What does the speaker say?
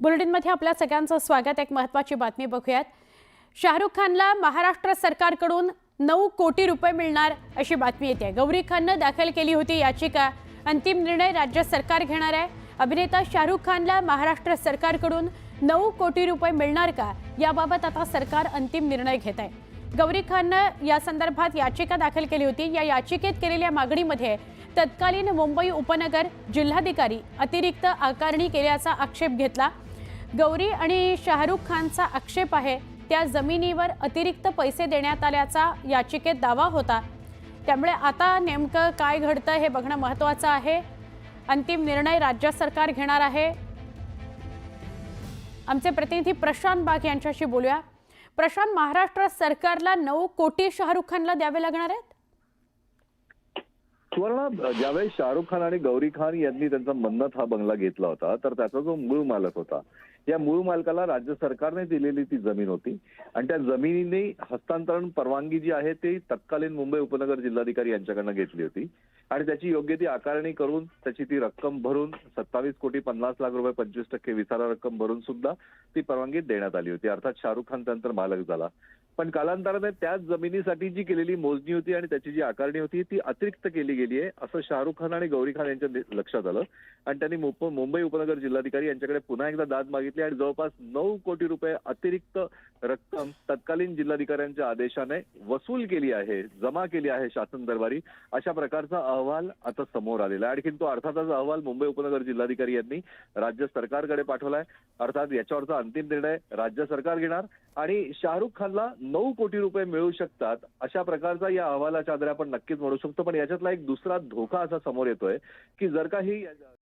बुलेटिनमध्ये आपल्या सगळ्यांचं स्वागत। एक महत्त्वाची बातमी बघूयात। शाहरुख खानला महाराष्ट्र सरकारकडून 9 कोटी रुपये मिळणार अशी बातमी येते। गौरी खानने दाखल केली होती याचिका, अंतिम निर्णय राज्य सरकार घेणार आहे। अभिनेता शाहरुख खानला महाराष्ट्र सरकारकडून 9 कोटी रुपये मिळणार का, याबाबत आता सरकार अंतिम निर्णय घेत आहे। गौरी खानने या संदर्भात याचिका दाखल केली होती। या याचिकेत केलेल्या मागणीमध्ये तत्कालीन मुंबई उपनगर जिल्हाधिकारी अतिरिक्त आकारणी केल्याचा आक्षेप घेतला। गौरी आणि शाहरुख खानचा आक्षेप आहे त्या जमिनीवर अतिरिक्त पैसे देण्यात आल्याचा याचिकेत दावा होता। त्यामुळे आता नेमकं काय घडतं हे बघणं महत्त्वाचं आहे। अंतिम निर्णय राज्य सरकार घेणार आहे। आमचे प्रतिनिधी प्रशांत बाग यांच्याशी बोलूया। प्रशांत, महाराष्ट्र सरकारला 9 कोटी शाहरुख खानला द्यावे लागणार आहेत? सुवर्ण, ज्यावेळी शाहरुख खान आणि गौरी खान यांनी त्यांचा मन्नत हा बंगला घेतला होता, तर त्याचा जो मूळ मालक होता, या मूळ मालकाला राज्य सरकारने दिलेली ती जमीन होती आणि त्या जमिनीने हस्तांतरण परवानगी जी आहे ती तत्कालीन मुंबई उपनगर जिल्हाधिकारी यांच्याकडनं घेतली होती आणि त्याची योग्य ती आकारणी करून त्याची ती रक्कम भरून 27 कोटी 50 लाख रुपये 25% विसारा रक्कम भरून सुद्धा ती परवानगी देण्यात आली होती। अर्थात शाहरुख खान त्यानंतर मालक झाला, पण कालांतराने त्याच जमिनीसाठी जी केलेली मोजणी होती आणि त्याची जी आकारणी होती ती अतिरिक्त केली गेली आहे असं शाहरुख खान आणि गौरी खान यांच्या लक्षात आलं आणि त्यांनी मुंबई उपनगर जिल्हाधिकारी यांच्याकडे पुन्हा एकदा दाद मागितली आणि जवळपास 9 कोटी रुपये अतिरिक्त रक्कम तत्कालीन जिल्हाधिकाऱ्यांच्या आदेशाने वसूल केली आहे, जमा केली आहे शासन दरबारी, अशा प्रकारचा अहवाल आता समोर आलेला आहे। आणखीन तो अर्थातच अहवाल मुंबई उपनगर जिल्हाधिकारी यांनी राज्य सरकारकडे पाठवलाय। अर्थात याच्यावरचा अंतिम निर्णय राज्य सरकार घेणार आणि शाहरुख खानला 9 कोटी रुपये मिळू शकतात अशा प्रकारचा या अहवालाच्या आधारे आपण नक्कीच म्हणू शकतो। पण याच्यातला एक दुसरा धोका असा समोर येतोय की जर का ही